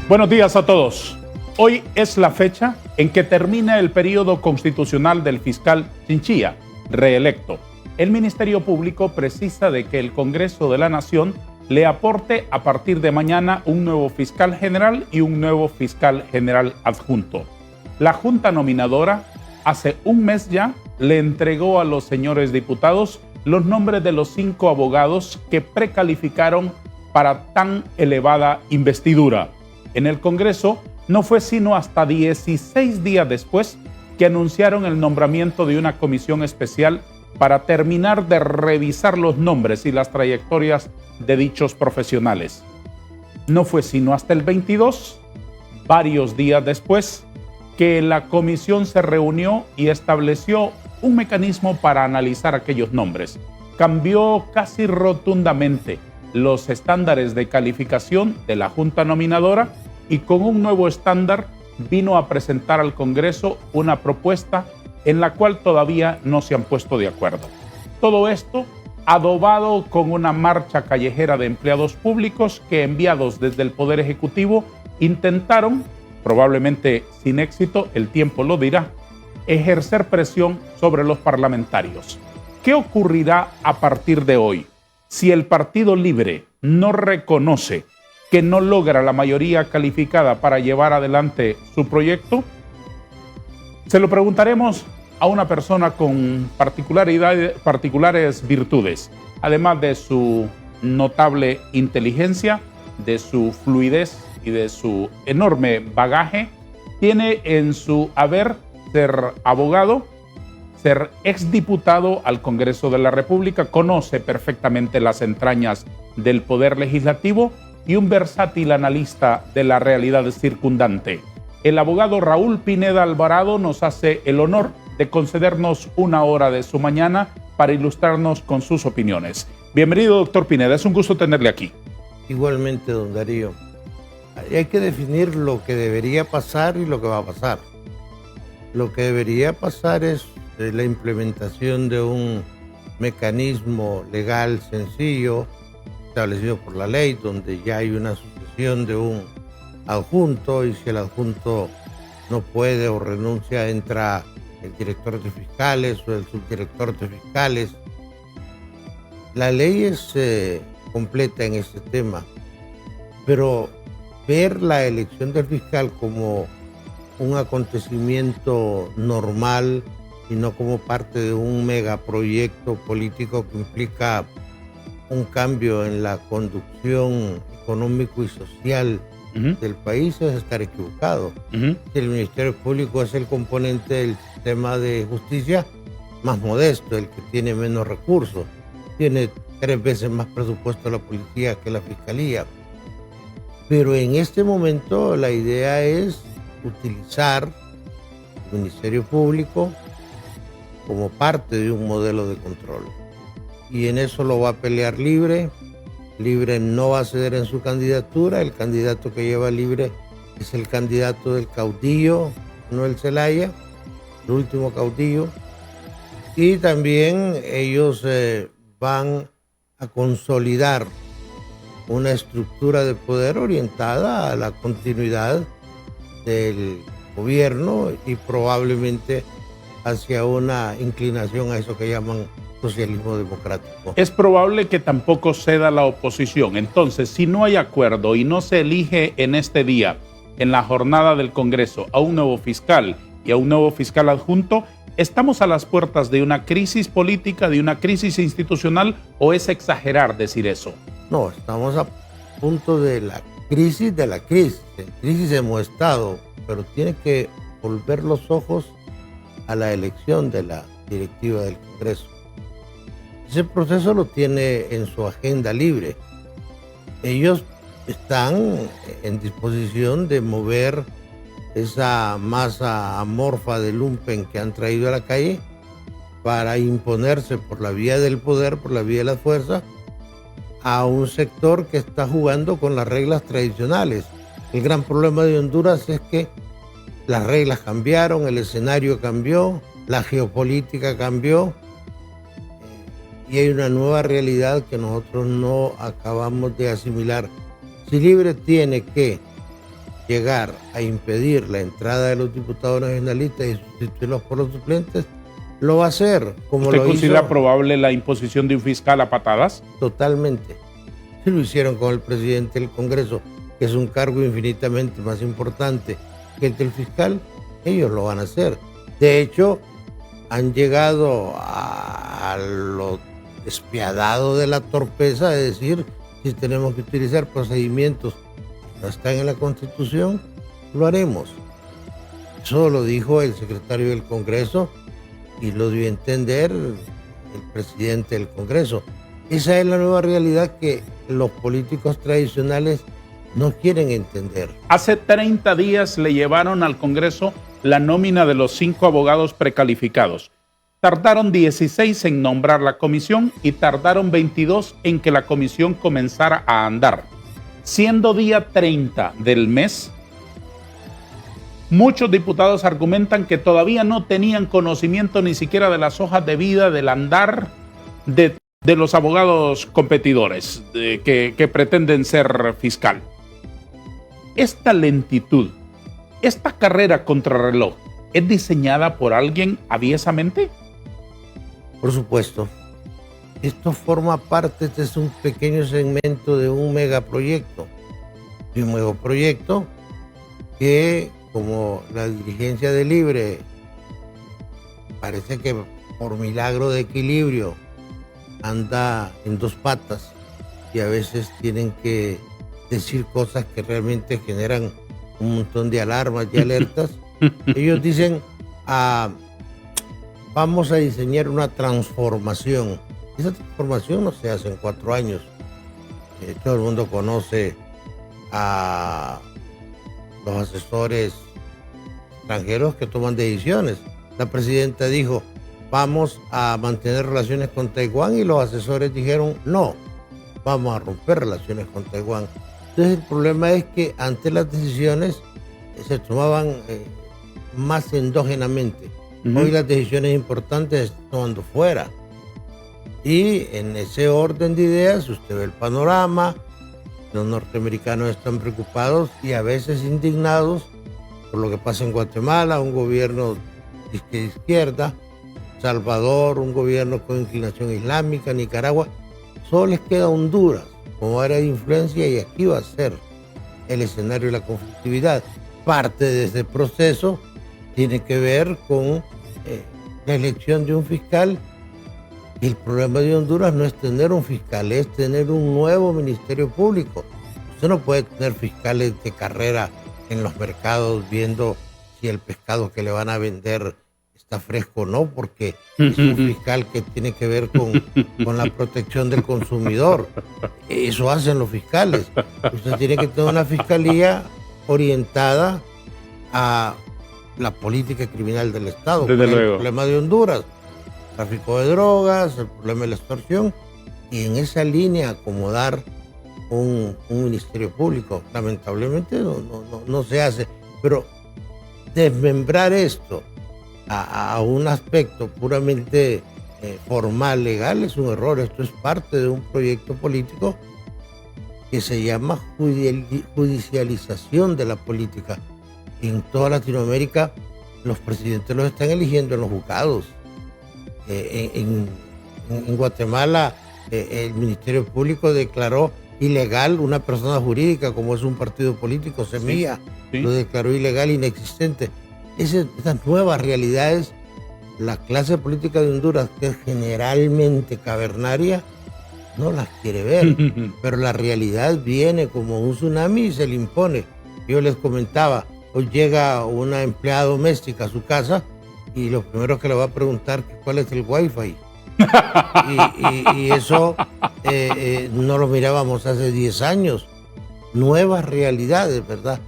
Buenos días a todos. Hoy es la fecha en que termina el periodo constitucional del fiscal Chinchilla, reelecto. El Ministerio Público precisa de que el Congreso de la Nación le aporte a partir de mañana un nuevo fiscal general y un nuevo fiscal general adjunto. La Junta Nominadora hace un mes ya le entregó a los señores diputados los nombres de los 5 abogados que precalificaron para tan elevada investidura. En el Congreso no fue sino hasta 16 días después que anunciaron el nombramiento de una comisión especial para terminar de revisar los nombres y las trayectorias de dichos profesionales. No fue sino hasta el 22, varios días después, que la comisión se reunió y estableció un mecanismo para analizar aquellos nombres. Cambió casi rotundamente los estándares de calificación de la Junta Nominadora y con un nuevo estándar vino a presentar al Congreso una propuesta en la cual todavía no se han puesto de acuerdo. Todo esto adobado con una marcha callejera de empleados públicos que, enviados desde el Poder Ejecutivo, intentaron, probablemente sin éxito, el tiempo lo dirá, ejercer presión sobre los parlamentarios. ¿Qué ocurrirá a partir de hoy? Si el Partido Libre no reconoce que no logra la mayoría calificada para llevar adelante su proyecto, se lo preguntaremos a una persona con particulares virtudes, además de su notable inteligencia, de su fluidez y de su enorme bagaje. Tiene en su haber ser abogado, ser exdiputado al Congreso de la República, conoce perfectamente las entrañas del Poder Legislativo y un versátil analista de la realidad circundante. El abogado Raúl Pineda Alvarado nos hace el honor de concedernos una hora de su mañana para ilustrarnos con sus opiniones. Bienvenido, doctor Pineda, es un gusto tenerle aquí. Igualmente, don Darío. Hay que definir lo que debería pasar y lo que va a pasar. Lo que debería pasar es la implementación de un mecanismo legal sencillo establecido por la ley, donde ya hay una sucesión de un adjunto, y si el adjunto no puede o renuncia, entra el director de fiscales o el subdirector de fiscales. La ley es completa en este tema, pero ver la elección del fiscal como un acontecimiento normal y no como parte de un megaproyecto político que implica un cambio en la conducción económico y social del país es estar equivocado. El Ministerio Público es el componente del sistema de justicia más modesto, el que tiene menos recursos. Tiene 3 veces más presupuesto la policía que la fiscalía. Pero en este momento la idea es utilizar el Ministerio Público como parte de un modelo de control. Y en eso lo va a pelear Libre. Libre no va a ceder en su candidatura. El candidato que lleva Libre es el candidato del caudillo, Manuel Zelaya, el último caudillo. Y también ellos van a consolidar una estructura de poder orientada a la continuidad del gobierno y probablemente hacia una inclinación a eso que llaman socialismo democrático. Es probable que tampoco ceda la oposición. Entonces, si no hay acuerdo y no se elige en este día, en la jornada del Congreso, a un nuevo fiscal y a un nuevo fiscal adjunto, ¿estamos a las puertas de una crisis política, de una crisis institucional, o es exagerar decir eso? No, estamos a punto de la crisis de la crisis. En crisis hemos estado, pero tiene que volver los ojos a la elección de la directiva del Congreso. Ese proceso lo tiene en su agenda Libre. Ellos están en disposición de mover esa masa amorfa de lumpen que han traído a la calle para imponerse por la vía del poder, por la vía de la fuerza, a un sector que está jugando con las reglas tradicionales. El gran problema de Honduras es que las reglas cambiaron, el escenario cambió, la geopolítica cambió, y hay una nueva realidad que nosotros no acabamos de asimilar. Si Libre tiene que llegar a impedir la entrada de los diputados nacionalistas y sustituirlos por los suplentes, lo va a hacer. Como ¿Usted lo considera hizo probable la imposición de un fiscal a patadas? totalmente. Si lo hicieron con el presidente del Congreso, que es un cargo infinitamente más importante que el del fiscal, ellos lo van a hacer. De hecho, han llegado a lo despiadado de la torpeza de decir, si tenemos que utilizar procedimientos que no están en la Constitución, lo haremos. Eso lo dijo el secretario del Congreso y lo dio a entender el presidente del Congreso. Esa es la nueva realidad que los políticos tradicionales no quieren entender. Hace 30 días le llevaron al Congreso la nómina de los 5 abogados precalificados. Tardaron 16 en nombrar la comisión y tardaron 22 en que la comisión comenzara a andar. Siendo día 30 del mes, muchos diputados argumentan que todavía no tenían conocimiento ni siquiera de las hojas de vida, del andar de los abogados competidores que pretenden ser fiscal. Esta lentitud, esta carrera contrarreloj, ¿es diseñada por alguien aviesamente? Por supuesto. Esto forma parte, este es un pequeño segmento de un megaproyecto. De un megaproyecto que, como la dirigencia de Libre, parece que por milagro de equilibrio anda en 2 patas y a veces tienen que decir cosas que realmente generan un montón de alarmas y alertas. Ellos dicen, vamos a diseñar una transformación. Esa transformación no se hace en 4 años. Todo el mundo conoce a los asesores extranjeros que toman decisiones. La presidenta dijo, vamos a mantener relaciones con Taiwán, y los asesores dijeron, no, vamos a romper relaciones con Taiwán. Entonces el problema es que antes las decisiones se tomaban más endógenamente. Hoy las decisiones importantes se están tomando fuera. Y en ese orden de ideas, usted ve el panorama, los norteamericanos están preocupados y a veces indignados por lo que pasa en Guatemala, un gobierno de izquierda, Salvador, un gobierno con inclinación islámica, Nicaragua. Solo les queda Honduras como área de influencia, y aquí va a ser el escenario de la conflictividad. Parte de ese proceso tiene que ver con la elección de un fiscal. Y el problema de Honduras no es tener un fiscal, es tener un nuevo ministerio público. Usted no puede tener fiscales de carrera en los mercados viendo si el pescado que le van a vender está fresco o no, porque es un fiscal que tiene que ver con la protección del consumidor. Eso hacen los fiscales. Usted tiene que tener una fiscalía orientada a la política criminal del Estado. Desde luego. El problema de Honduras, tráfico de drogas, el problema de la extorsión, y en esa línea acomodar un ministerio público. Lamentablemente no se hace, pero desmembrar esto a un aspecto puramente formal, legal, es un error. Esto es parte de un proyecto político que se llama judicialización de la política. En toda Latinoamérica los presidentes los están eligiendo en los juzgados. En Guatemala el Ministerio Público declaró ilegal una persona jurídica como es un partido político, Semilla, sí. Lo declaró ilegal, inexistente. Esas nuevas realidades, la clase política de Honduras, que es generalmente cavernaria, no las quiere ver, pero la realidad viene como un tsunami y se le impone. Yo les comentaba, hoy llega una empleada doméstica a su casa y lo primero que le va a preguntar es cuál es el wifi. y eso no lo mirábamos hace 10 años. Nuevas realidades, ¿verdad?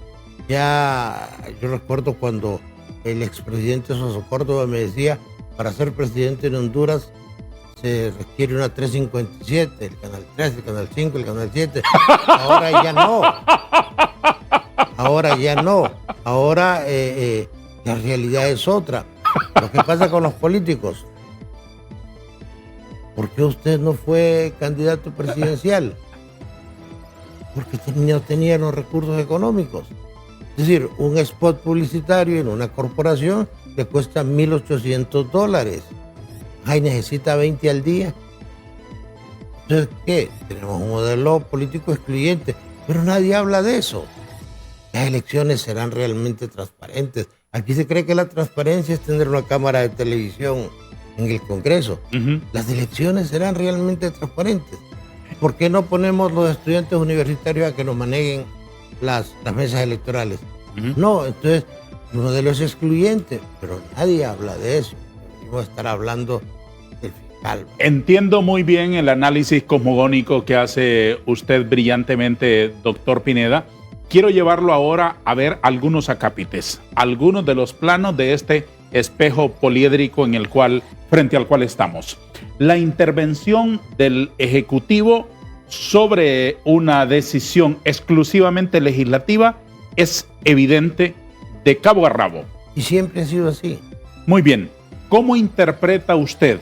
Ya yo recuerdo cuando el expresidente Soso Córdoba me decía, para ser presidente en Honduras se requiere una 357, el canal 3, el canal 5, el canal 7. Ahora ya no. Ahora la realidad es otra. Lo que pasa con los políticos. ¿Por qué usted no fue candidato presidencial? Porque no tenía los recursos económicos. Es decir, un spot publicitario en una corporación le cuesta $1,800. Ay, necesita 20 al día. Entonces, ¿qué? Tenemos un modelo político excluyente, pero nadie habla de eso. Las elecciones serán realmente transparentes. Aquí se cree que la transparencia es tener una cámara de televisión en el Congreso. Las elecciones serán realmente transparentes. ¿Por qué no ponemos los estudiantes universitarios a que nos manejen las mesas electorales? No, entonces el modelo es excluyente, pero nadie habla de eso. Vamos a estar hablando del fiscal. Entiendo muy bien el análisis cosmogónico que hace usted brillantemente, doctor Pineda. Quiero llevarlo ahora a ver algunos acápites, algunos de los planos de este espejo poliédrico frente al cual estamos. La intervención del Ejecutivo sobre una decisión exclusivamente legislativa es evidente de cabo a rabo. Y siempre ha sido así. Muy bien. ¿Cómo interpreta usted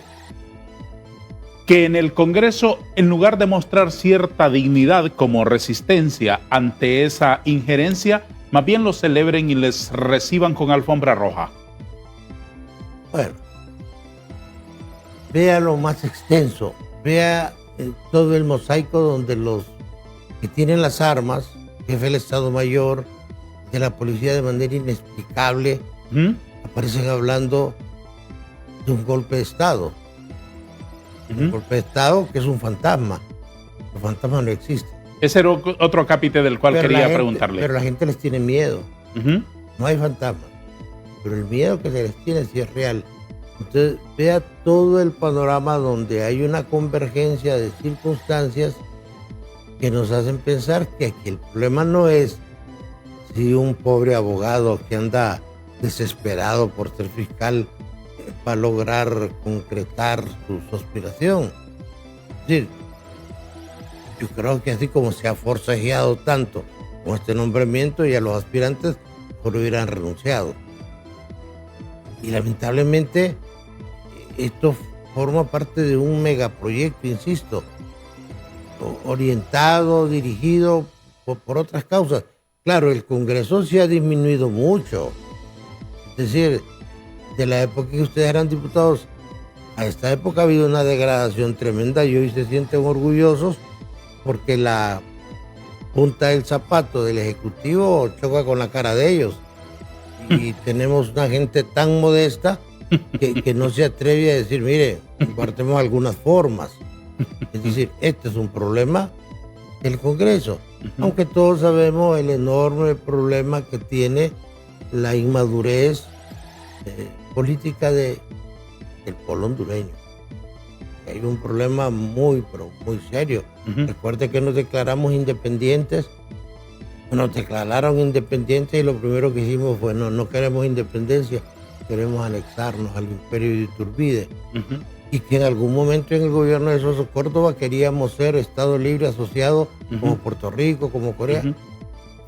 que en el Congreso, en lugar de mostrar cierta dignidad como resistencia ante esa injerencia, más bien lo celebren y les reciban con alfombra roja? Bueno, vea lo más extenso, vea todo el mosaico donde los que tienen las armas, jefe del Estado Mayor, de la policía, de manera inexplicable, aparecen hablando de un golpe de Estado. Un golpe de Estado que es un fantasma. Los fantasmas no existen. Ese era otro capítulo del cual quería preguntarle. Pero la gente les tiene miedo. No hay fantasmas. Pero el miedo que se les tiene sí es real. Entonces, vea todo el panorama donde hay una convergencia de circunstancias que nos hacen pensar que aquí el problema no es si un pobre abogado que anda desesperado por ser fiscal va a lograr concretar su aspiración. Es decir, yo creo que así como se ha forcejeado tanto con este nombramiento, ya los aspirantes por hubieran renunciado. Y lamentablemente esto forma parte de un megaproyecto, insisto, orientado, dirigido por otras causas. Claro, el Congreso se ha disminuido mucho. Es decir, de la época que ustedes eran diputados, a esta época ha habido una degradación tremenda y hoy se sienten orgullosos porque la punta del zapato del Ejecutivo choca con la cara de ellos. Y tenemos una gente tan modesta que no se atreve a decir, mire, compartimos algunas formas. Es decir, este es un problema del Congreso, aunque todos sabemos el enorme problema que tiene la inmadurez política del pueblo hondureño. Hay un problema muy, pero muy serio. Recuerde que nos declaramos independientes. Nos declararon independientes y lo primero que hicimos fue no queremos independencia, queremos anexarnos al imperio de Iturbide. Y que en algún momento en el gobierno de Soso Córdoba queríamos ser Estado libre asociado como Puerto Rico, como Corea.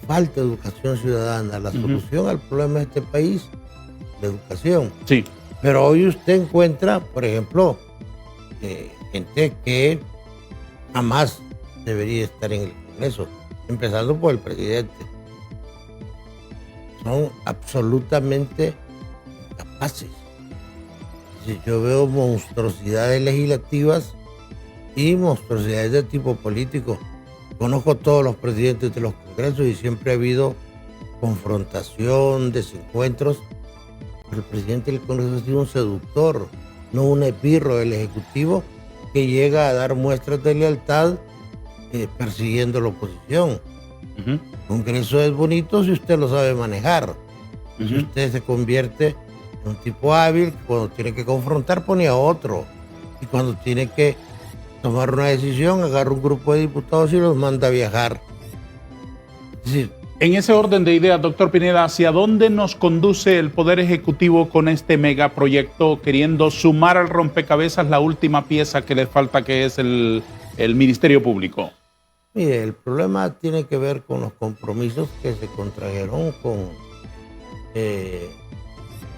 Falta educación ciudadana. La solución al problema de este país, la educación. Sí. Pero hoy usted encuentra, por ejemplo, gente que jamás debería estar en el Congreso, empezando por el presidente. Son absolutamente incapaces. Yo veo monstruosidades legislativas y monstruosidades de tipo político. Conozco todos los presidentes de los congresos y siempre ha habido confrontación, desencuentros. Pero el presidente del Congreso ha sido un seductor, no un esbirro del Ejecutivo que llega a dar muestras de lealtad persiguiendo la oposición. El Congreso es bonito si usted lo sabe manejar. Si usted se convierte en un tipo hábil, cuando tiene que confrontar pone a otro. Y cuando tiene que tomar una decisión, agarra un grupo de diputados y los manda a viajar. Es decir, en ese orden de ideas, doctor Pineda, ¿hacia dónde nos conduce el Poder Ejecutivo con este megaproyecto, queriendo sumar al rompecabezas la última pieza que le falta, que es el Ministerio Público? Mire, el problema tiene que ver con los compromisos que se contrajeron con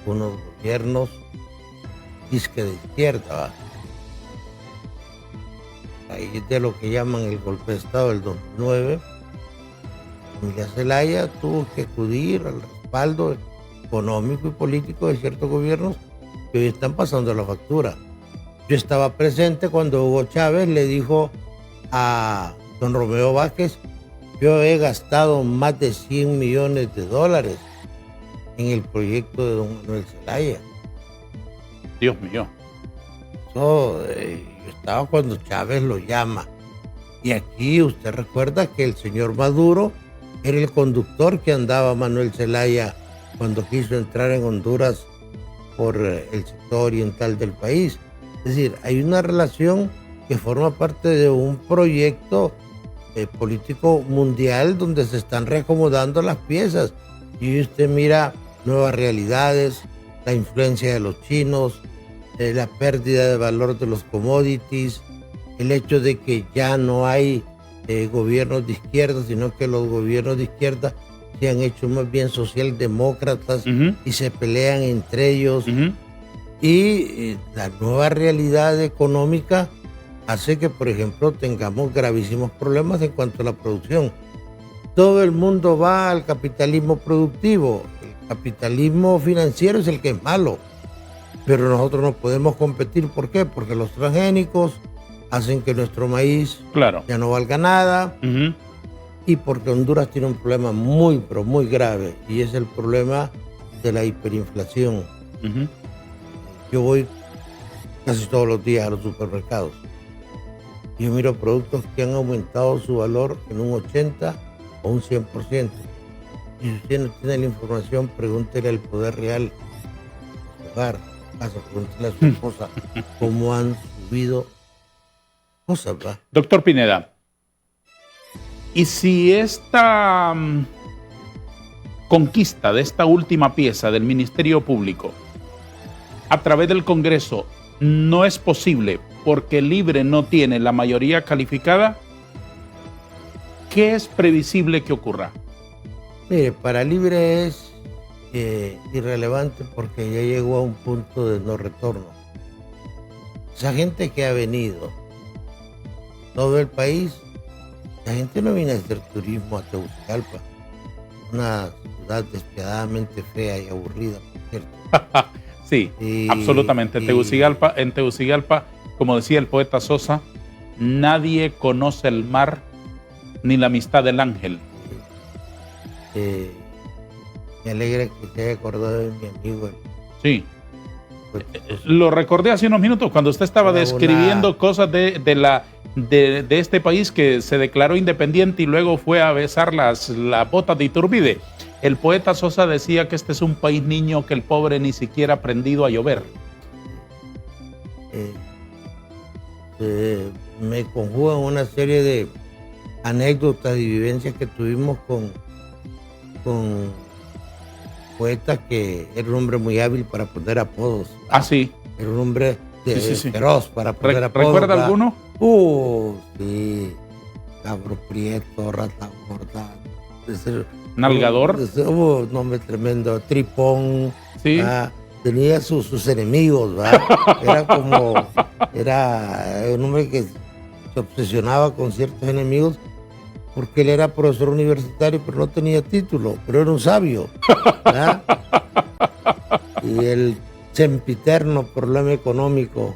unos gobiernos disque de izquierda. Ahí de lo que llaman el golpe de Estado del 2009, familia Zelaya tuvo que acudir al respaldo económico y político de ciertos gobiernos que hoy están pasando la factura. Yo estaba presente cuando Hugo Chávez le dijo a don Romeo Vázquez: yo he gastado más de 100 millones de dólares en el proyecto de don Manuel Zelaya. Dios mío. Yo estaba cuando Chávez lo llama. Y aquí usted recuerda que el señor Maduro era el conductor que andaba Manuel Zelaya cuando quiso entrar en Honduras por el sector oriental del país. Es decir, hay una relación que forma parte de un proyecto político mundial donde se están reacomodando las piezas. Y usted mira nuevas realidades, la influencia de los chinos, la pérdida de valor de los commodities, el hecho de que ya no hay gobiernos de izquierda, sino que los gobiernos de izquierda se han hecho más bien socialdemócratas y se pelean entre ellos. Y la nueva realidad económica hace que, por ejemplo, tengamos gravísimos problemas en cuanto a la producción. Todo el mundo va al capitalismo productivo. El capitalismo financiero es el que es malo. Pero nosotros no podemos competir. ¿Por qué? Porque los transgénicos hacen que nuestro maíz ya no valga nada. Y porque Honduras tiene un problema muy, pero muy grave. Y es el problema de la hiperinflación. Yo voy casi todos los días a los supermercados. Yo miro productos que han aumentado su valor en un 80 o un 100%. Y si usted no tiene la información, pregúntele al poder real de su hogar. Pregúntele a su esposa cómo han subido cosas, ¿va? Doctor Pineda, ¿y si esta conquista de esta última pieza del Ministerio Público a través del Congreso no es posible porque Libre no tiene la mayoría calificada? ¿Qué es previsible que ocurra? Mire, para Libre es irrelevante porque ya llegó a un punto de no retorno. Esa gente que ha venido, todo el país, la gente no viene a hacer turismo a Tegucigalpa, una ciudad despiadadamente fea y aburrida, por cierto. Sí, absolutamente. En Tegucigalpa, como decía el poeta Sosa, nadie conoce el mar ni la amistad del ángel. Me alegra que te haya acordado de mi amigo. Sí. Lo recordé hace unos minutos cuando usted estaba describiendo cosas de este país que se declaró independiente y luego fue a besar las botas de Iturbide. El poeta Sosa decía que este es un país niño que el pobre ni siquiera ha aprendido a llover. Me conjugan una serie de anécdotas y vivencias que tuvimos con poeta que era un hombre muy hábil para poner apodos. Ah, sí. Era un hombre feroz para poner apodos. ¿Recuerda alguno? Sí. Cabro Prieto, Rata Gorda. ¿Nalgador? Un nombre tremendo. Tripón. Sí. Tenía sus enemigos, ¿verdad? Era un hombre que se obsesionaba con ciertos enemigos porque él era profesor universitario, pero no tenía título, pero era un sabio, ¿verdad? Y el sempiterno problema económico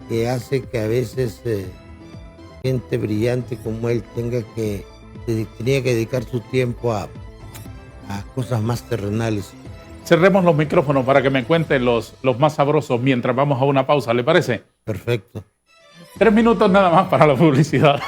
que hace que a veces gente brillante como él tenía que dedicar su tiempo a cosas más terrenales. Cerremos los micrófonos para que me cuenten los más sabrosos mientras vamos a una pausa, ¿le parece? Perfecto. 3 minutos nada más para la publicidad.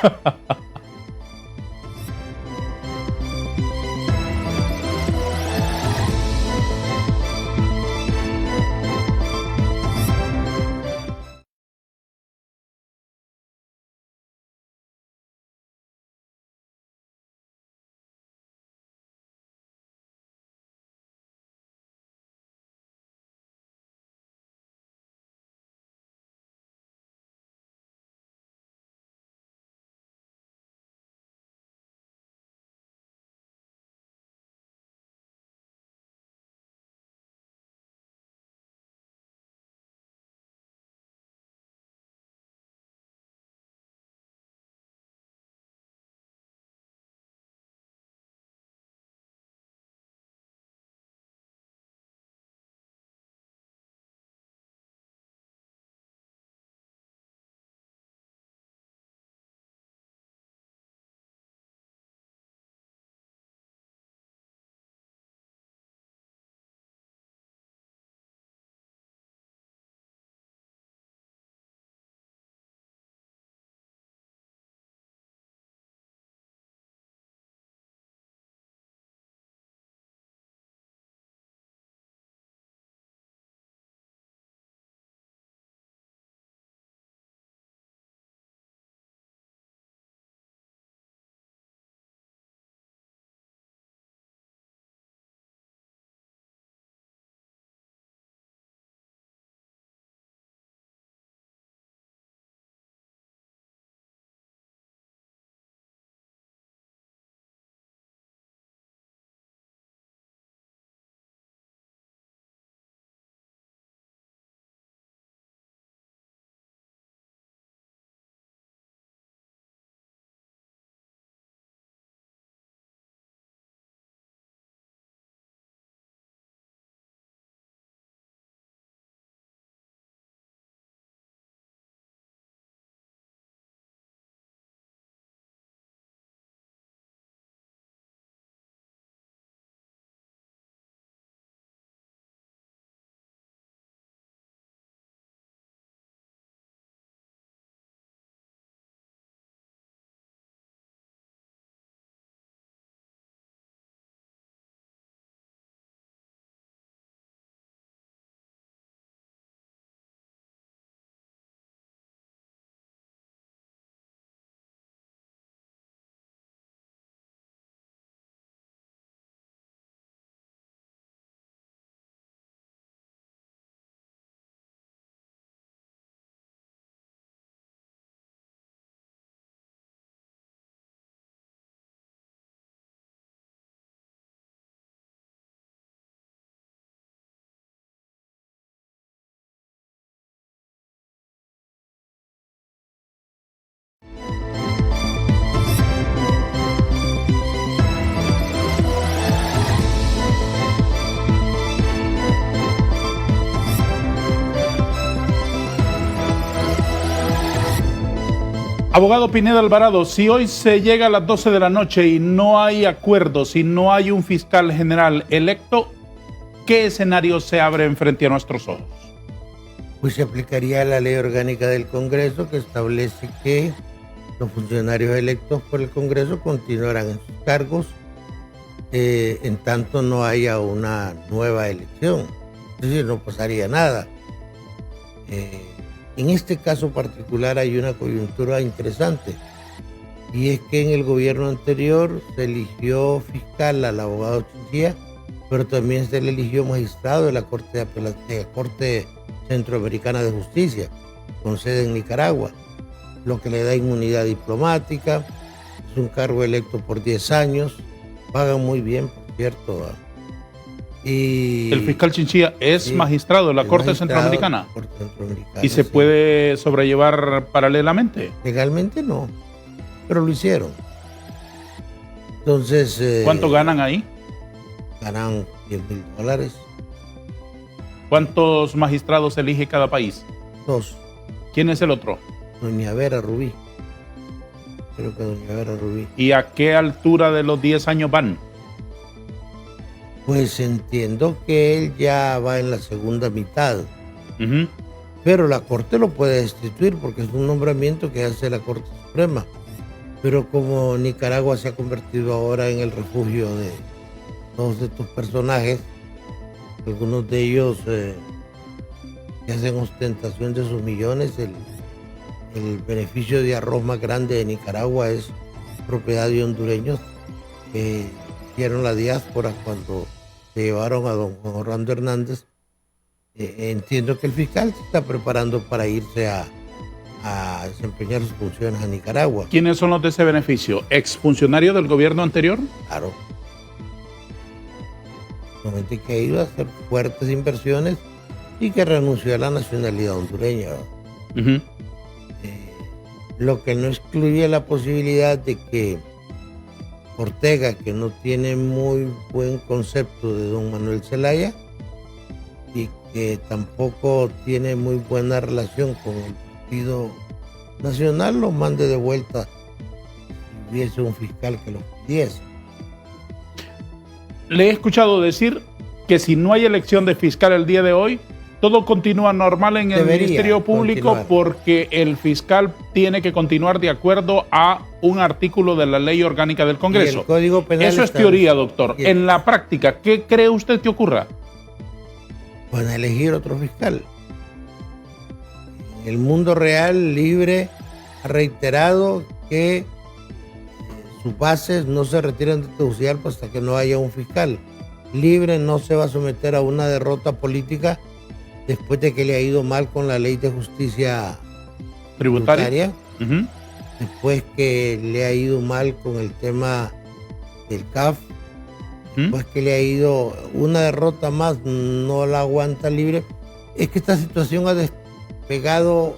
Abogado Pineda Alvarado, si hoy se llega a las 12 de la noche y no hay acuerdo, si no hay un fiscal general electo, ¿qué escenario se abre frente a nuestros ojos? Pues se aplicaría la ley orgánica del Congreso, que establece que los funcionarios electos por el Congreso continuarán en sus cargos en tanto no haya una nueva elección. Es decir, no pasaría nada. En este caso particular hay una coyuntura interesante, y es que en el gobierno anterior se eligió fiscal al abogado Chinchilla, pero también se le eligió magistrado de la Corte Centroamericana de Justicia, con sede en Nicaragua, lo que le da inmunidad diplomática. Es un cargo electo por 10 años, pagan muy bien, por cierto. Y el fiscal Chinchilla es magistrado de la Corte Centroamericana. ¿Y se puede sobrellevar paralelamente? Legalmente no, pero lo hicieron. Entonces, ¿cuánto ganan ahí? Ganan $10,000. ¿Cuántos magistrados elige cada país? 2. ¿Quién es el otro? Doña Vera Rubí. Creo que doña Vera Rubí. ¿Y a qué altura de los 10 años van? Pues entiendo que él ya va en la segunda mitad. Pero la Corte lo puede destituir porque es un nombramiento que hace la Corte Suprema. Pero como Nicaragua se ha convertido ahora en el refugio de todos estos personajes, algunos de ellos que hacen ostentación de sus millones, el beneficio de arroz más grande de Nicaragua es propiedad de hondureños que hicieron la diáspora cuando se llevaron a don Juan Orlando Hernández. Entiendo que el fiscal se está preparando para irse a desempeñar sus funciones a Nicaragua. ¿Quiénes son los de ese beneficio? ¿Exfuncionarios del gobierno anterior? Claro. Gente que ha ido a hacer fuertes inversiones y que renunció a la nacionalidad hondureña. Lo que no excluye la posibilidad de que Ortega, que no tiene muy buen concepto de don Manuel Zelaya y que tampoco tiene muy buena relación con el Partido Nacional, lo mande de vuelta si hubiese un fiscal que lo pidiese. Le he escuchado decir que si no hay elección de fiscal el día de hoy, todo continúa normal en el Ministerio Público continuar, porque el fiscal tiene que continuar de acuerdo a un artículo de la Ley Orgánica del Congreso. El Código Penal. Eso es teoría, doctor. En la práctica, ¿qué cree usted que ocurra? Van a elegir otro fiscal. El mundo real libre ha reiterado que sus bases no se retiran de Tegucigalpa hasta que no haya un fiscal. Libre no se va a someter a una derrota política después de que le ha ido mal con la ley de justicia tributaria, después que le ha ido mal con el tema del CAF, después que le ha ido una derrota más, no la aguanta Libre. Es que esta situación ha despegado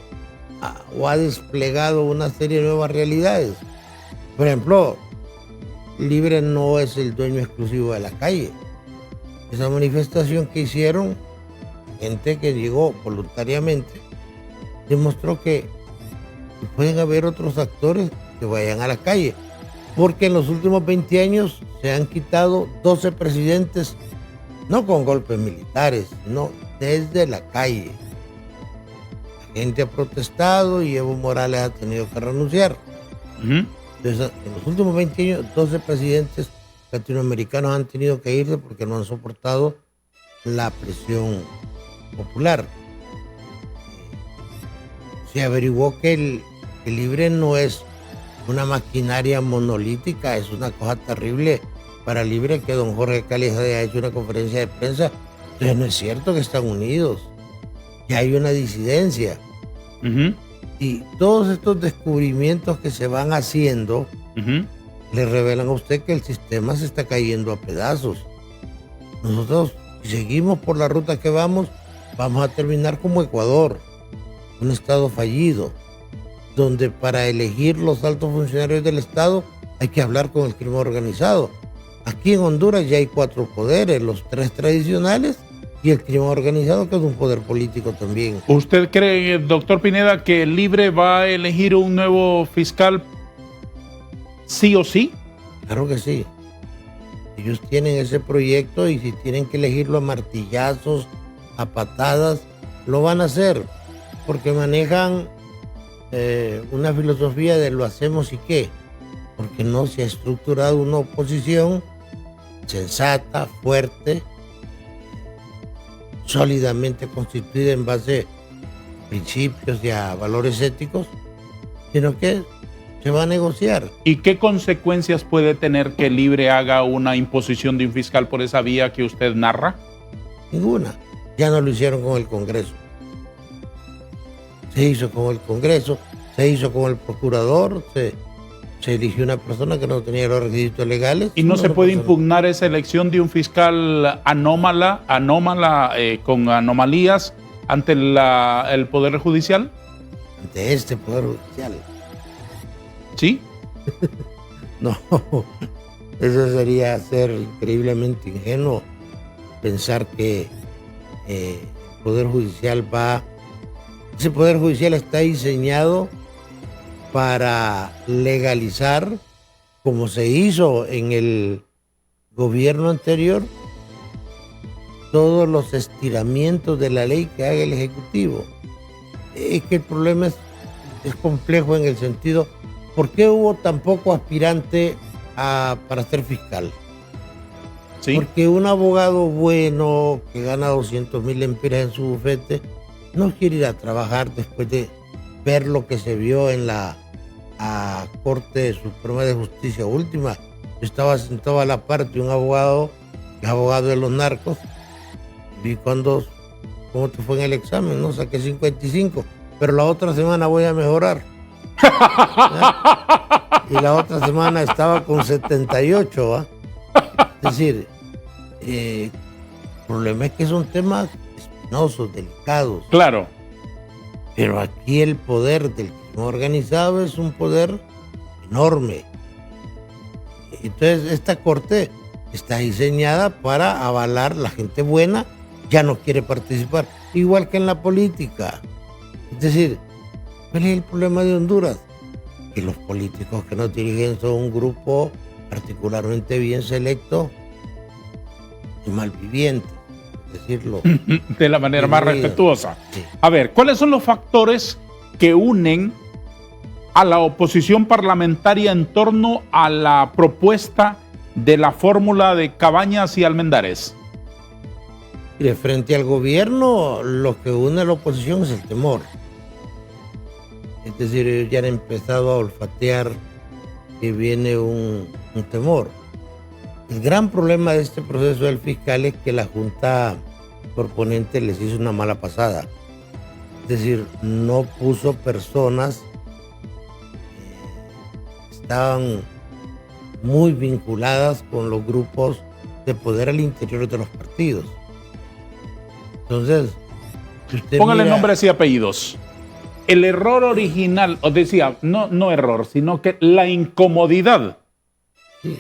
o ha desplegado una serie de nuevas realidades. Por ejemplo, Libre no es el dueño exclusivo de la calle. Esa manifestación que hicieron, gente que llegó voluntariamente, demostró que pueden haber otros actores que vayan a la calle, porque en los últimos 20 años se han quitado 12 presidentes, no con golpes militares, sino desde la calle. La gente ha protestado y Evo Morales ha tenido que renunciar. Entonces, en los últimos 20 años, 12 presidentes latinoamericanos han tenido que irse porque no han soportado la presión popular. Se averiguó que el Libre no es una maquinaria monolítica, es una cosa terrible para Libre que don Jorge Cáliz haya hecho una conferencia de prensa. Entonces no es cierto que están unidos, que hay una disidencia. Y todos estos descubrimientos que se van haciendo le revelan a usted que el sistema se está cayendo a pedazos. Nosotros, si seguimos por la ruta que vamos a terminar como Ecuador, un estado fallido, donde para elegir los altos funcionarios del estado hay que hablar con el crimen organizado. Aquí en Honduras ya hay 4 poderes, los 3 tradicionales y el crimen organizado, que es un poder político también. ¿Usted cree, doctor Pineda, que Libre va a elegir un nuevo fiscal sí o sí? Claro que sí. Ellos tienen ese proyecto y si tienen que elegirlo a martillazos, a patadas, lo van a hacer, porque manejan una filosofía de lo hacemos y qué, porque no se ha estructurado una oposición sensata, fuerte, sólidamente constituida en base a principios y a valores éticos, sino que se va a negociar. ¿Y qué consecuencias puede tener que Libre haga una imposición de un fiscal por esa vía que usted narra? Ninguna. Ya no lo hicieron con el Congreso. Se hizo con el Congreso, se hizo con el procurador, se eligió una persona que no tenía los requisitos legales. ¿Y no se puede impugnar esa elección de un fiscal anómala con anomalías ante el Poder Judicial? Ante este Poder Judicial. ¿Sí? No, eso sería ser increíblemente ingenuo pensar que el Poder Judicial ese Poder Judicial está diseñado para legalizar, como se hizo en el gobierno anterior, todos los estiramientos de la ley que haga el Ejecutivo. Es que el problema es complejo en el sentido, ¿por qué hubo tan poco aspirante para ser fiscal? ¿Sí? Porque un abogado bueno que gana 200,000 lempiras en su bufete no quiere ir a trabajar después de ver lo que se vio en la Corte Suprema de Justicia última. Yo estaba sentado a la par de un abogado, que es abogado de los narcos, vi cómo te fue en el examen, ¿no? Saqué 55, pero la otra semana voy a mejorar. Y la otra semana estaba con 78, ¿va? Es decir, el problema es que son temas espinosos, delicados. Claro. Pero aquí el poder del crimen organizado es un poder enorme. Entonces esta corte está diseñada para avalar la gente buena, ya no quiere participar, igual que en la política. Es decir, ¿cuál es el problema de Honduras? Que los políticos que nos dirigen son un grupo particularmente bien selecto y malvivientes, decirlo de la manera más respetuosa. Sí. A ver, ¿cuáles son los factores que unen a la oposición parlamentaria en torno a la propuesta de la fórmula de Cabañas y Almendares? Mire, frente al gobierno, lo que une a la oposición es el temor. Es decir, ellos ya han empezado a olfatear que viene un temor. El gran problema de este proceso del fiscal es que la Junta proponente les hizo una mala pasada. Es decir, no puso personas que estaban muy vinculadas con los grupos de poder al interior de los partidos. Entonces, si usted póngale mira, nombres y apellidos. El error original, os decía, no error, sino que la incomodidad sí,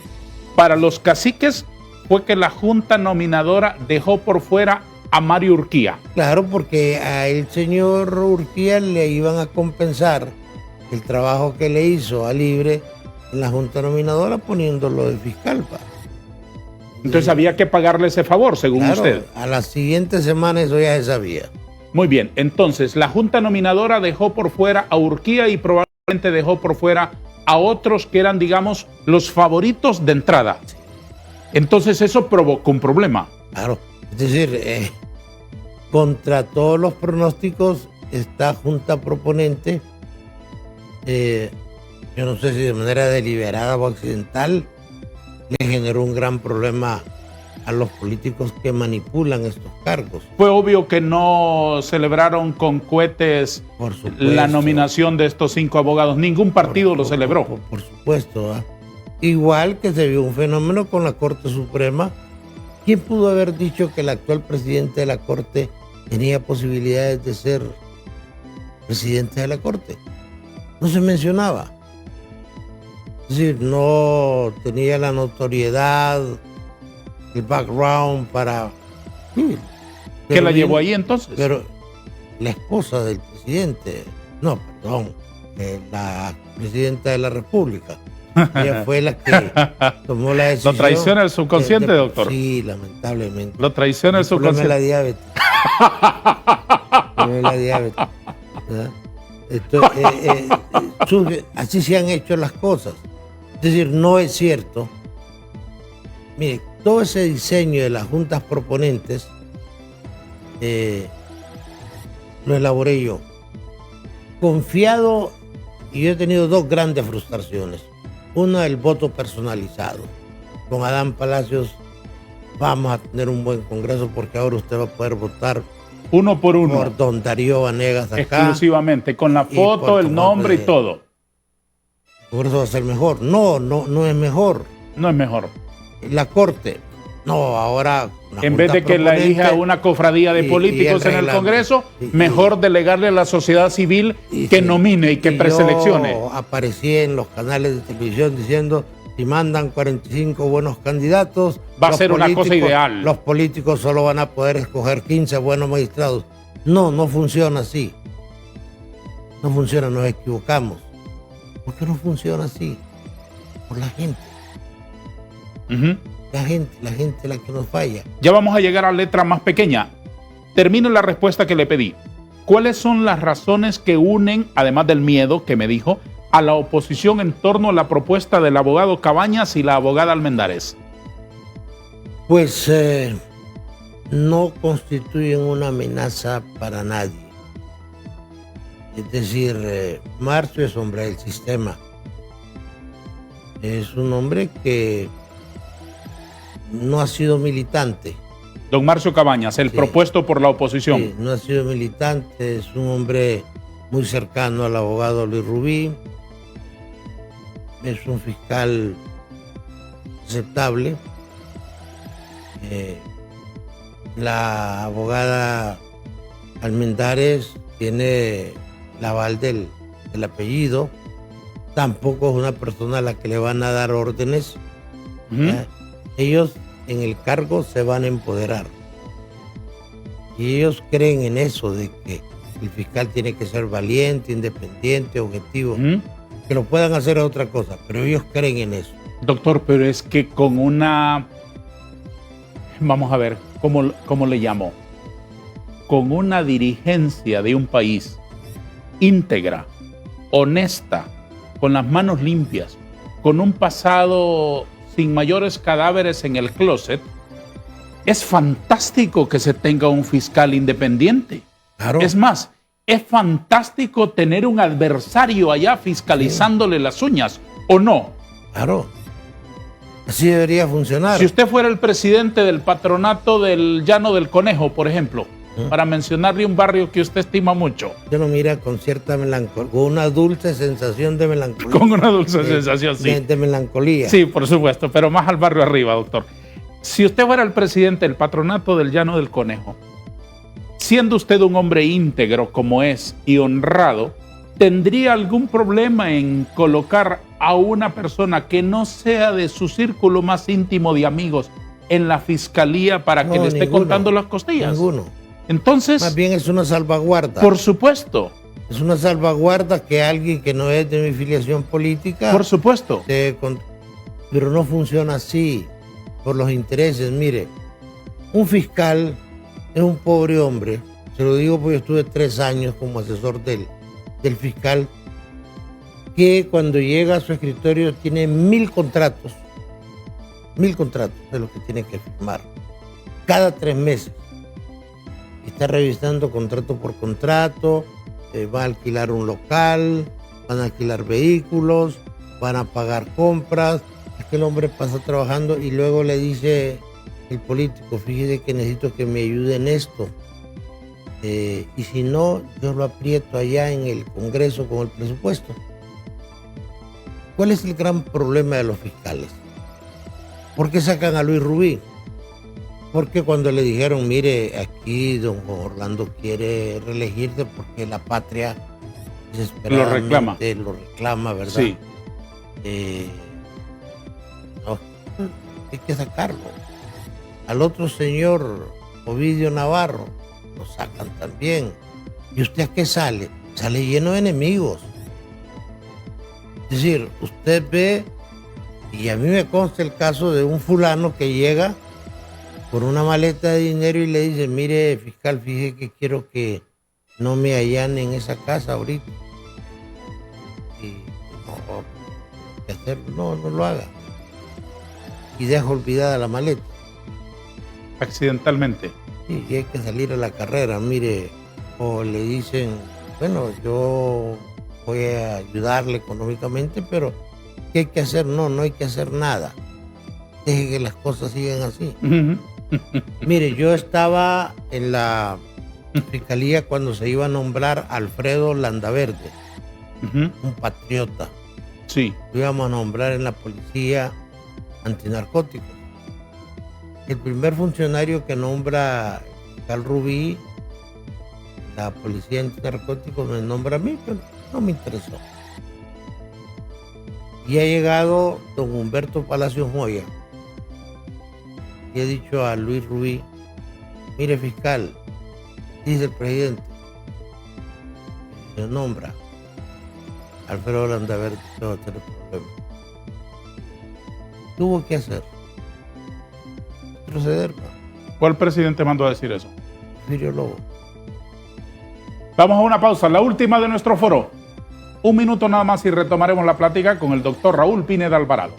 para los caciques fue que la Junta Nominadora dejó por fuera a Mario Urquía. claro, porque a el señor Urquía le iban a compensar el trabajo que le hizo a Libre en la Junta Nominadora poniéndolo de fiscal. Entonces había que pagarle ese favor, según Claro, usted. a la siguiente semana eso ya se sabía. Muy bien, entonces la Junta Nominadora dejó por fuera a Urquía y probablemente dejó por fuera a otros que eran, digamos, los favoritos de entrada. Entonces eso provocó un problema. Claro, es decir, contra todos los pronósticos, esta Junta proponente, yo no sé si de manera deliberada o accidental, le generó un gran problema a los políticos que manipulan estos cargos. Fue obvio que no celebraron con cohetes Por supuesto. la nominación de estos 5 abogados. Ningún partido lo celebró. Por supuesto. ¿Ah? Igual que se vio un fenómeno con la Corte Suprema. ¿Quién pudo haber dicho que el actual presidente de la Corte tenía posibilidades de ser presidente de la Corte? No se mencionaba. Es decir, no tenía la notoriedad, el background para... ¿Qué la llevó ahí entonces? Pero la esposa del presidente, no, perdón, la presidenta de la República. Ella fue la que tomó la decisión. ¿Lo traiciona el subconsciente, doctor? Sí, lamentablemente. Lo traiciona el subconsciente. La diabetes. La diabetes. ¿Verdad? Así se han hecho las cosas. Es decir, no es cierto. Mire, todo ese diseño de las juntas proponentes lo elaboré yo. Confiado, y yo he tenido dos grandes frustraciones. Una, el voto personalizado. Con Adán Palacios vamos a tener un buen congreso porque ahora usted va a poder votar uno por uno. Por don Darío Vanegas acá. Exclusivamente, con la foto, el nombre y todo. El congreso va a ser mejor. No es mejor. No es mejor. La Corte. No, ahora... En vez de que la elija una cofradía de políticos en el Congreso, mejor delegarle a la sociedad civil que nomine y que preseleccione. Yo aparecí en los canales de televisión diciendo, si mandan 45 buenos candidatos... Va a ser una cosa ideal. Los políticos solo van a poder escoger 15 buenos magistrados. No funciona así. No funciona, nos equivocamos. ¿Por qué no funciona así? Por la gente. La gente es la que nos falla. Ya vamos a llegar a letra más pequeña. Termino la respuesta que le pedí. ¿Cuáles son las razones que unen, además del miedo que me dijo, a la oposición en torno a la propuesta del abogado Cabañas y la abogada Almendares? Pues no constituyen una amenaza para nadie. Es decir, Marcio es hombre del sistema. Es un hombre que no ha sido militante. Don Marcio Cabañas, el propuesto por la oposición. Sí, no ha sido militante, es un hombre muy cercano al abogado Luis Rubí. Es un fiscal aceptable. La abogada Almendares tiene el aval del apellido. Tampoco es una persona a la que le van a dar órdenes. Ellos en el cargo se van a empoderar. Y ellos creen en eso, de que el fiscal tiene que ser valiente, independiente, objetivo. Que lo puedan hacer es otra cosa, pero ellos creen en eso. Doctor, pero es que con una... Vamos a ver, ¿cómo le llamo? Con una dirigencia de un país íntegra, honesta, con las manos limpias, con un pasado sin mayores cadáveres en el closet, es fantástico que se tenga un fiscal independiente. Claro. Es más, es fantástico tener un adversario allá fiscalizándole las uñas, ¿o no? Claro. Así debería funcionar. Si usted fuera el presidente del patronato del Llano del Conejo, por ejemplo, para mencionarle un barrio que usted estima mucho. Yo lo mira con cierta melancolía, con una dulce sensación de melancolía. Con una dulce sensación, sí. De melancolía. Sí, por supuesto, pero más al barrio arriba, doctor. Si usted fuera el presidente del patronato del Llano del Conejo, siendo usted un hombre íntegro como es y honrado, ¿tendría algún problema en colocar a una persona que no sea de su círculo más íntimo de amigos en la fiscalía para que le esté contando las costillas? Ninguno. Entonces, más bien es una salvaguarda. Por supuesto. Es una salvaguarda que alguien que no es de mi filiación política... Por supuesto. Pero no funciona así, por los intereses. Mire, un fiscal es un pobre hombre. Se lo digo porque yo estuve 3 años como asesor del fiscal, que cuando llega a su escritorio tiene 1000 contratos. 1000 contratos de los que tiene que firmar. Cada 3 meses. Está revisando contrato por contrato, va a alquilar un local, van a alquilar vehículos, van a pagar compras. Es que el hombre pasa trabajando y luego le dice el político, fíjese que necesito que me ayude en esto. Y si no, yo lo aprieto allá en el Congreso con el presupuesto. ¿Cuál es el gran problema de los fiscales? ¿Por qué sacan a Luis Rubí? Porque cuando le dijeron, mire, aquí don Orlando quiere reelegirse porque la patria desesperadamente lo reclama, ¿verdad? Sí. No, hay que sacarlo. Al otro señor, Ovidio Navarro, lo sacan también. ¿Y usted a qué sale? Sale lleno de enemigos. Es decir, usted ve, y a mí me consta el caso de un fulano que llega por una maleta de dinero y le dice, mire, fiscal, fíjese que quiero que no me allanen esa casa ahorita. Y no, ¿qué hacer? No, no lo haga. Y deja olvidada la maleta. Accidentalmente. Y hay que salir a la carrera, mire, o le dicen, bueno, yo voy a ayudarle económicamente, pero ¿qué hay que hacer? No, no hay que hacer nada. Deje que las cosas sigan así. Mire, yo estaba en la fiscalía cuando se iba a nombrar Alfredo Landaverde, un patriota. Sí. Lo íbamos a nombrar en la policía antinarcóticos. El primer funcionario que nombra al Rubí, la policía antinarcóticos, me nombra a mí, pero no me interesó. Y ha llegado don Humberto Palacios Moya y he dicho a Luis Rubí, mire fiscal, dice el presidente, se nombra Alfredo Landaverde, se va a tener problemas. Tuvo que hacer, proceder, ¿Cuál presidente mandó a decir eso? Porfirio Lobo. Vamos a una pausa, la última de nuestro foro. Un minuto nada más y retomaremos la plática con el doctor Raúl Pineda Alvarado.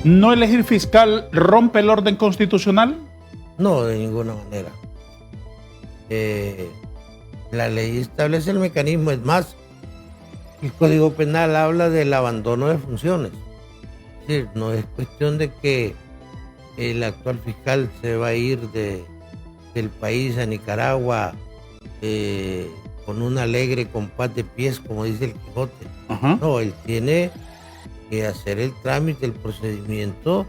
¿No elegir fiscal rompe el orden constitucional? No, de ninguna manera. La ley establece el mecanismo. Es más, el Código Penal habla del abandono de funciones. Es decir, no es cuestión de que el actual fiscal se va a ir del país a Nicaragua con un alegre compás de pies, como dice el Quijote. Ajá. No, él tiene que hacer el trámite, el procedimiento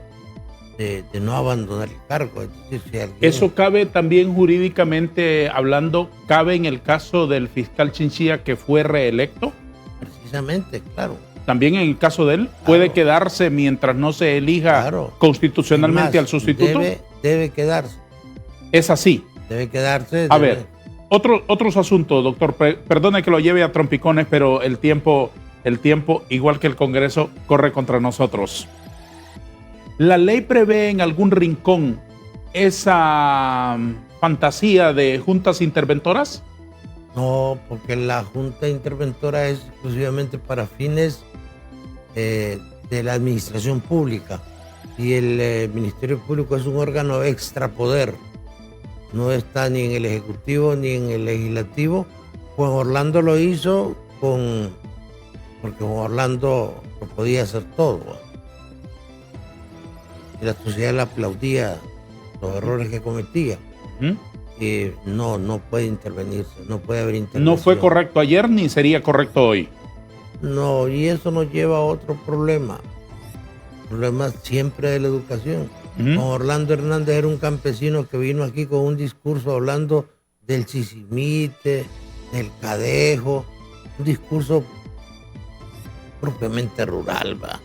de no abandonar el cargo. Es decir, si alguien... Eso cabe también jurídicamente hablando, cabe en el caso del fiscal Chinchilla que fue reelecto. Precisamente, claro. También en el caso de él, puede quedarse mientras no se elija constitucionalmente al sustituto. Debe quedarse. Es así. Debe quedarse. A ver, otros asuntos, doctor. Perdone que lo lleve a trompicones, pero el tiempo, igual que el Congreso, corre contra nosotros. ¿La ley prevé en algún rincón esa fantasía de juntas interventoras? No, porque la Junta Interventora es exclusivamente para fines de la administración pública y el Ministerio Público es un órgano extrapoder. No está ni en el Ejecutivo ni en el Legislativo. Juan Orlando lo hizo porque Juan Orlando lo podía hacer todo. Y la sociedad le aplaudía los errores que cometía. No puede intervenirse, no puede haber intervención. No fue correcto ayer ni sería correcto hoy. No, y eso nos lleva a otro problema. Problema siempre de la educación. Orlando Hernández era un campesino que vino aquí con un discurso hablando del sisimite, del cadejo, un discurso propiamente rural, ¿va?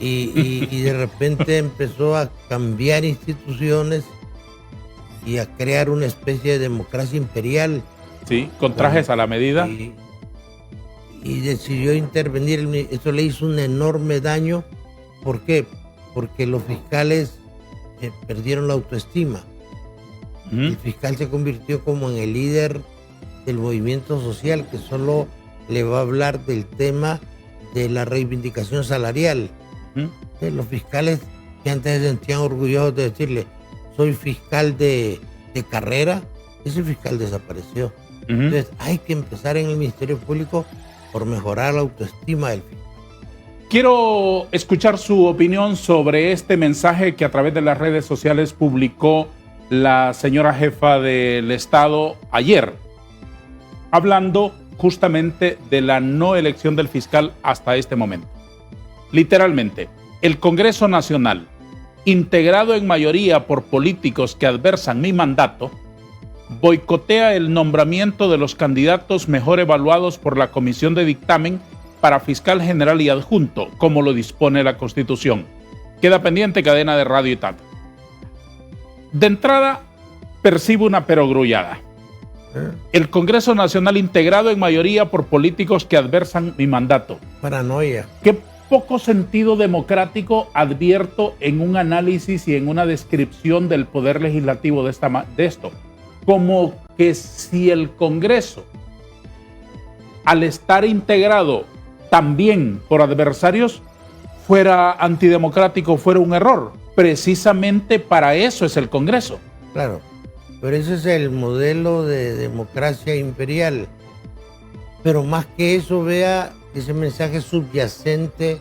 Y de repente empezó a cambiar instituciones y a crear una especie de democracia imperial. Sí, con trajes a la medida. Y decidió intervenir. Eso le hizo un enorme daño. ¿Por qué? Porque los fiscales perdieron la autoestima. El fiscal se convirtió como en el líder del movimiento social que solo le va a hablar del tema de la reivindicación salarial. Los fiscales que antes se sentían orgullosos de decirle soy fiscal de carrera, ese fiscal desapareció. Entonces hay que empezar en el Ministerio Público por mejorar la autoestima del fiscal. Quiero escuchar su opinión sobre este mensaje que a través de las redes sociales publicó la señora jefa del Estado ayer, hablando justamente de la no elección del fiscal hasta este momento. Literalmente, el Congreso Nacional, integrado en mayoría por políticos que adversan mi mandato, boicotea el nombramiento de los candidatos mejor evaluados por la Comisión de Dictamen para fiscal general y adjunto, como lo dispone la Constitución. Queda pendiente cadena de radio y tata. De entrada, percibo una perogrullada. El Congreso Nacional integrado en mayoría por políticos que adversan mi mandato. Paranoia. Qué poco sentido democrático advierto en un análisis y en una descripción del poder legislativo de esto. Como que si el Congreso, al estar integrado también por adversarios, fuera antidemocrático, fuera un error. Precisamente para eso es el Congreso. Claro, pero ese es el modelo de democracia imperial. Pero más que eso, vea ese mensaje subyacente,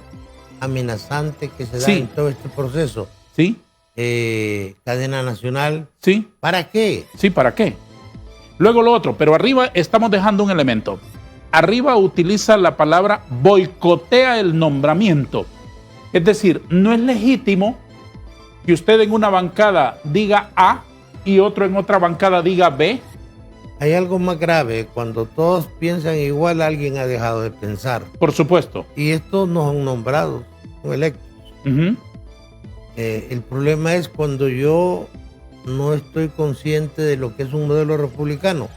amenazante que se da en todo este proceso. Sí. Cadena nacional. Sí. ¿Para qué? Sí, ¿para qué? Luego lo otro, pero arriba estamos dejando un elemento. Arriba utiliza la palabra boicotea el nombramiento. Es decir, no es legítimo que usted en una bancada diga A y otro en otra bancada diga B. Hay algo más grave. Cuando todos piensan igual, alguien ha dejado de pensar. Por supuesto. Y estos no son nombrados, son electos. El problema es cuando yo no estoy consciente de lo que es un modelo republicano.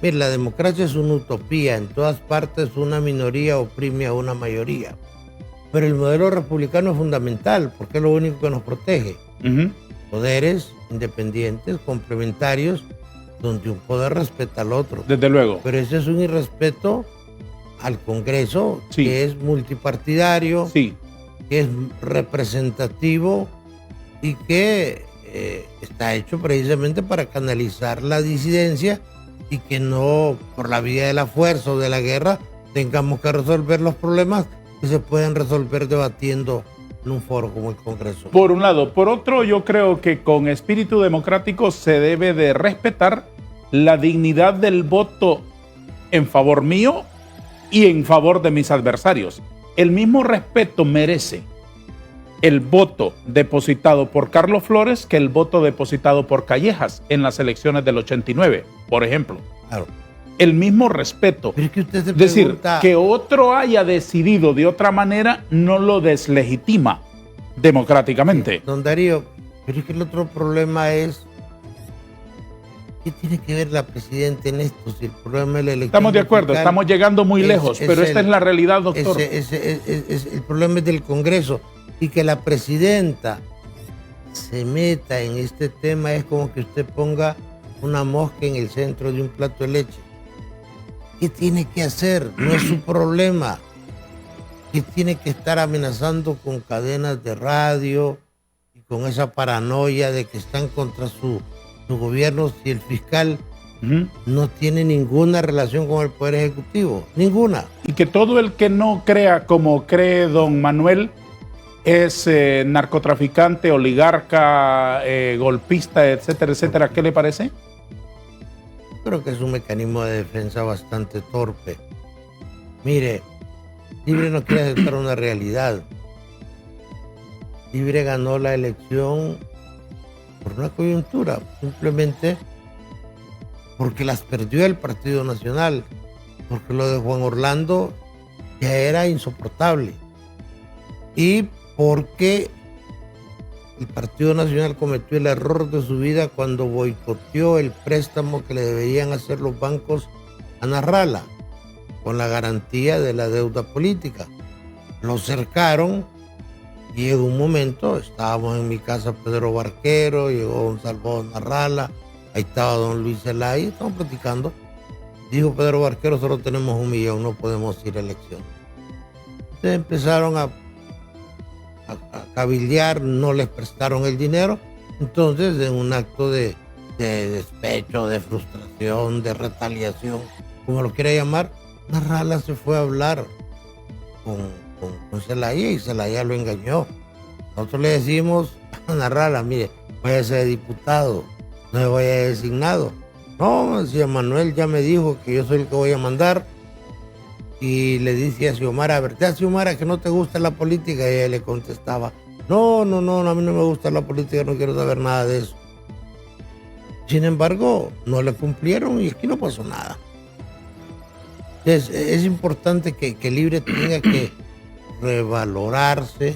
Mira, la democracia es una utopía. En todas partes una minoría oprime a una mayoría. Pero el modelo republicano es fundamental porque es lo único que nos protege. Poderes independientes, complementarios, donde un poder respeta al otro. Desde luego. Pero ese es un irrespeto al Congreso, que es multipartidario, que es representativo y que está hecho precisamente para canalizar la disidencia y que no por la vía de la fuerza o de la guerra tengamos que resolver los problemas que se pueden resolver debatiendo en un foro como el Congreso. Por un lado. Por otro, yo creo que con espíritu democrático se debe de respetar la dignidad del voto en favor mío y en favor de mis adversarios. El mismo respeto merece el voto depositado por Carlos Flores que el voto depositado por Callejas en las elecciones del 89, por ejemplo. Claro. El mismo respeto. Pero es que usted se Es decir, pregunta, que otro haya decidido de otra manera no lo deslegitima democráticamente. don Darío, pero es que el otro problema es, ¿qué tiene que ver la presidenta en esto? Si el problema es la elección. Estamos de acuerdo, fiscal, estamos llegando muy lejos, pero esta es la realidad, doctor. el problema es del Congreso. Y que la presidenta se meta en este tema es como que usted ponga una mosca en el centro de un plato de leche. ¿Qué tiene que hacer? No es su problema. ¿Qué tiene que estar amenazando con cadenas de radio y con esa paranoia de que están contra su gobierno si el fiscal no tiene ninguna relación con el Poder Ejecutivo? Ninguna. Y que todo el que no crea como cree don Manuel es narcotraficante, oligarca, golpista, etcétera, etcétera. ¿Qué le parece? Creo que es un mecanismo de defensa bastante torpe. Mire, Libre no quiere aceptar una realidad. Libre ganó la elección por una coyuntura, simplemente porque las perdió el Partido Nacional, porque lo de Juan Orlando ya era insoportable y porque el Partido Nacional cometió el error de su vida cuando boicoteó el préstamo que le deberían hacer los bancos a Narrala, con la garantía de la deuda política. Lo cercaron y en un momento estábamos en mi casa Pedro Barquero, llegó don Salvador Narrala, ahí estaba don Luis Zelaya, estamos platicando. Dijo Pedro Barquero, solo tenemos 1 millón, no podemos ir a elecciones. Entonces empezaron a cabildear, no les prestaron el dinero. Entonces, en un acto de despecho, de frustración, de como lo quiera llamar, Narrala se fue a hablar con Zelaya y Zelaya lo engañó. Nosotros le decimos a Narrala, mire, vaya a ser diputado, no me vaya designado. No, decía Manuel, ya me dijo que yo soy el que voy a mandar. Y le dice a Xiomara, ¿verdad, Xiomara, que no te gusta la política? Y ella le contestaba, no, a mí no me gusta la política, no quiero saber nada de eso. Sin embargo, no le cumplieron y aquí no pasó nada. Es importante que Libre tenga que revalorarse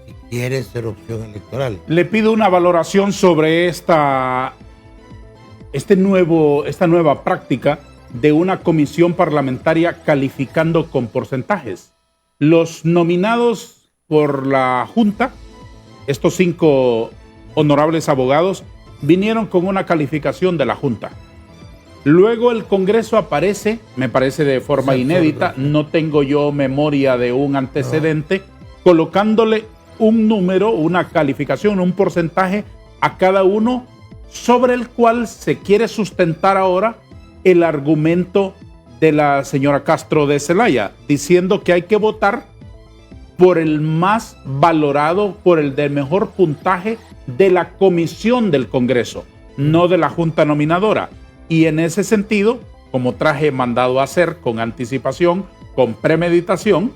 si quiere ser opción electoral. Le pido una valoración sobre esta nueva práctica de una comisión parlamentaria calificando con porcentajes. Los nominados por la Junta, estos 5 honorables abogados, vinieron con una calificación de la Junta. Luego el Congreso aparece, me parece de forma inédita, no tengo yo memoria de un antecedente, colocándole un número, una calificación, un porcentaje a cada uno sobre el cual se quiere sustentar ahora el argumento de la señora Castro de Zelaya, diciendo que hay que votar por el más valorado, por el de mejor puntaje de la comisión del Congreso, no de la Junta Nominadora. Y en ese sentido, como traje mandado a hacer con anticipación, con premeditación,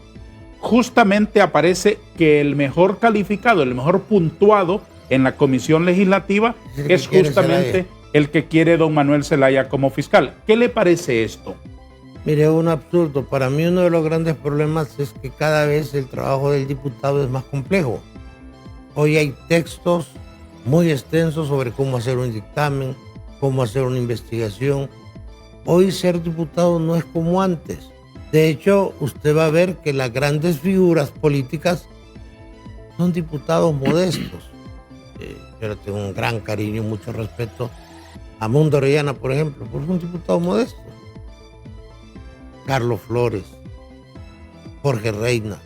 justamente aparece que el mejor calificado, el mejor puntuado en la comisión legislativa es justamente el que quiere don Manuel Zelaya como fiscal. ¿Qué le parece esto? Mire, es un absurdo. Para mí uno de los grandes problemas es que cada vez el trabajo del diputado es más complejo. Hoy hay textos muy extensos sobre cómo hacer un dictamen, cómo hacer una investigación. Hoy ser diputado no es como antes. De hecho, usted va a ver que las grandes figuras políticas son diputados modestos. Yo le tengo un gran cariño y mucho respeto a Mundo Orellana, por ejemplo, porque es un diputado modesto. Carlos Flores, Jorge Reina,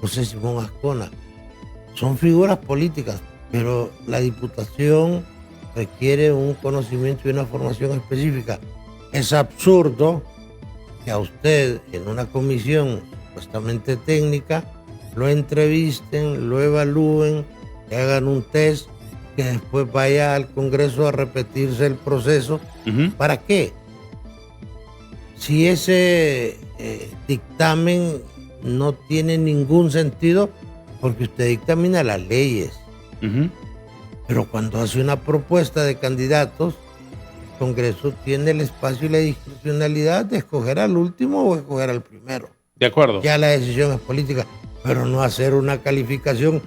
José Simón Ascona. Son figuras políticas, pero la diputación requiere un conocimiento y una formación específica. Es absurdo que a usted en una comisión supuestamente técnica lo entrevisten, lo evalúen, le hagan un test, que después vaya al Congreso a repetirse el proceso. ¿Para qué? Si ese dictamen no tiene ningún sentido, porque usted dictamina las leyes. Pero cuando hace una propuesta de candidatos, el Congreso tiene el espacio y la discrecionalidad de escoger al último o escoger al primero. De acuerdo. Ya la decisión es política, pero no hacer una calificación.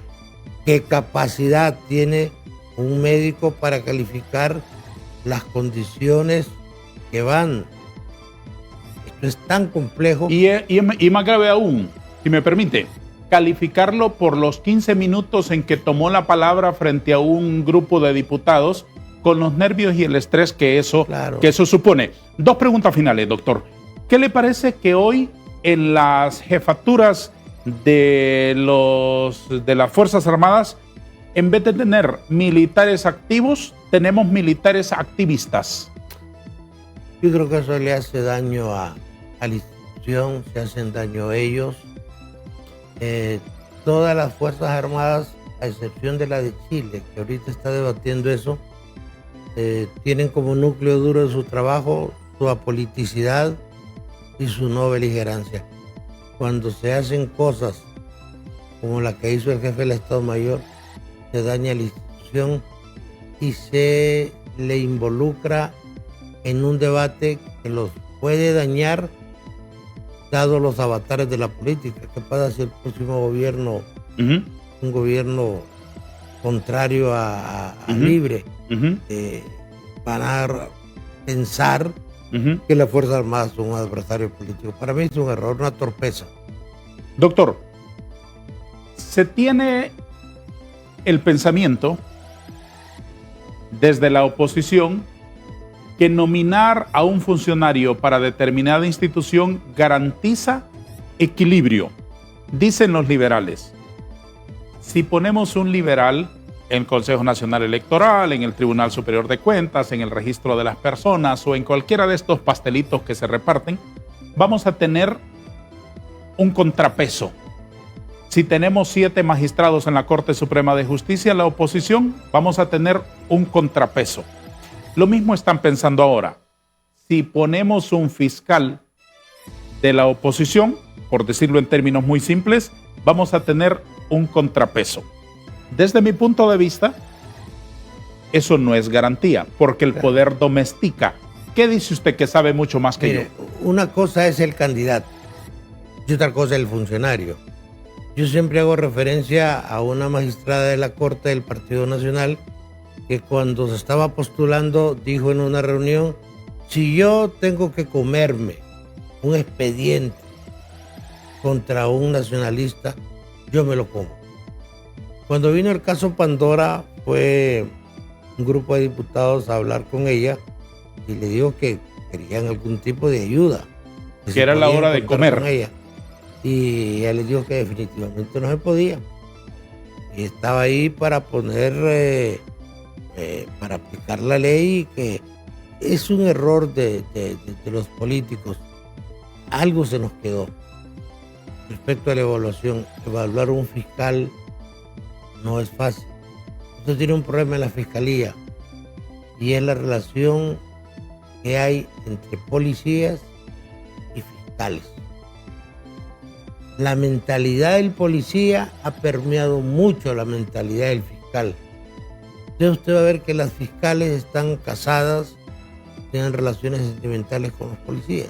¿Qué capacidad tiene un médico para calificar las condiciones que van? Esto es tan complejo. Y más grave aún, si me permite, calificarlo por los 15 minutos en que tomó la palabra frente a un grupo de diputados, con los nervios y el estrés que eso supone. Dos preguntas finales, doctor. ¿Qué le parece que hoy en las jefaturas de las Fuerzas Armadas, en vez de tener militares activos, tenemos militares activistas? Yo creo que eso le hace daño a la institución, se hacen daño a ellos. Todas las Fuerzas Armadas, a excepción de la de Chile, que ahorita está debatiendo eso, tienen como núcleo duro de su trabajo su apoliticidad y su no beligerancia. Cuando se hacen cosas como la que hizo el jefe del Estado Mayor, se daña la institución y se le involucra en un debate que los puede dañar, dado los avatares de la política. ¿Qué pasa si el próximo gobierno, un gobierno contrario a Libre, van a pensar que las Fuerzas Armadas son un adversario político? Para mí es un error, una torpeza. Doctor, se tiene el pensamiento desde la oposición que nominar a un funcionario para determinada institución garantiza equilibrio. Dicen los liberales, si ponemos un liberal en el Consejo Nacional Electoral, en el Tribunal Superior de Cuentas, en el registro de las personas o en cualquiera de estos pastelitos que se reparten, vamos a tener un contrapeso. Si tenemos 7 magistrados en la Corte Suprema de Justicia, la oposición, vamos a tener un contrapeso. Lo mismo están pensando ahora. Si ponemos un fiscal de la oposición, por decirlo en términos muy simples, vamos a tener un contrapeso. Desde mi punto de vista, eso no es garantía, porque el poder domestica. ¿Qué dice usted que sabe mucho más que yo? Una cosa es el candidato y otra cosa es el funcionario. Yo siempre hago referencia a una magistrada de la Corte del Partido Nacional que cuando se estaba postulando dijo en una reunión: si yo tengo que comerme un expediente contra un nacionalista, yo me lo como. Cuando vino el caso Pandora, fue un grupo de diputados a hablar con ella y le dijo que querían algún tipo de ayuda. Que era la hora de comer. Y ella les dijo que definitivamente no se podía. Y estaba ahí para poner, para aplicar la ley, que es un error de los políticos. Algo se nos quedó. Respecto a la evaluación, evaluar un fiscal no es fácil. Usted tiene un problema en la fiscalía y es la relación que hay entre policías y fiscales. La mentalidad del policía ha permeado mucho la mentalidad del fiscal. Entonces usted va a ver que las fiscales están casadas, tienen relaciones sentimentales con los policías.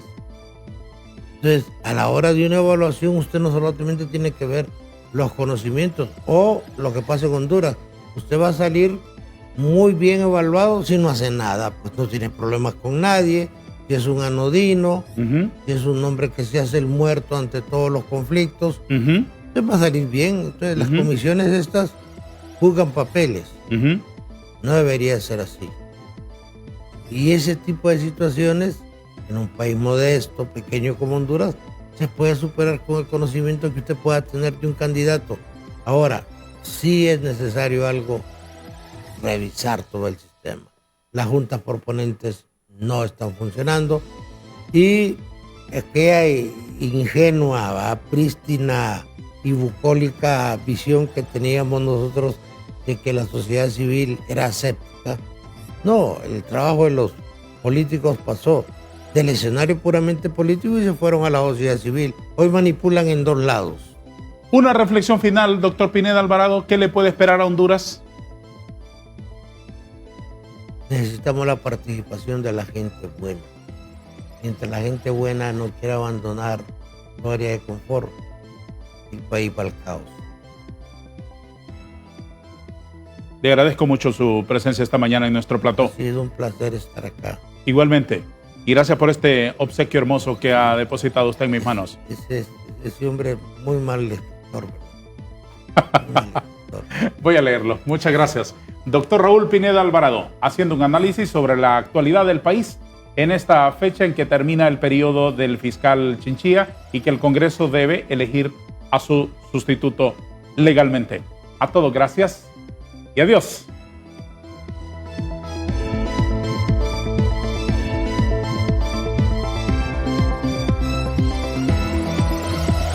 Entonces, a la hora de una evaluación, usted no solamente tiene que ver los conocimientos o lo que pasa en Honduras. Usted va a salir muy bien evaluado si no hace nada, pues no tiene problemas con nadie, si es un anodino, si es un hombre que se hace el muerto ante todos los conflictos, usted va a salir bien. Entonces las comisiones estas juzgan papeles. No debería ser así. Y ese tipo de situaciones, en un país modesto, pequeño como Honduras, se puede superar con el conocimiento que usted pueda tener de un candidato. Ahora, sí es necesario algo, revisar todo el sistema. Las juntas proponentes no están funcionando y aquella ingenua, prístina y bucólica visión que teníamos nosotros de que la sociedad civil era aséptica. No, el trabajo de los políticos pasó del escenario puramente político y se fueron a la sociedad civil. Hoy manipulan en dos lados. Una reflexión final, doctor Pineda Alvarado, ¿qué le puede esperar a Honduras? Necesitamos la participación de la gente buena. Mientras la gente buena no quiera abandonar su área de confort, el país va al caos. Le agradezco mucho su presencia esta mañana en nuestro plató. Ha sido un placer estar acá. Igualmente. Y gracias por este obsequio hermoso que ha depositado usted en mis manos. Ese hombre muy mal lector. Muy mal lector. Voy a leerlo. Muchas gracias. Doctor Raúl Pineda Alvarado, haciendo un análisis sobre la actualidad del país en esta fecha en que termina el periodo del fiscal Chinchilla y que el Congreso debe elegir a su sustituto legalmente. A todos, gracias y adiós.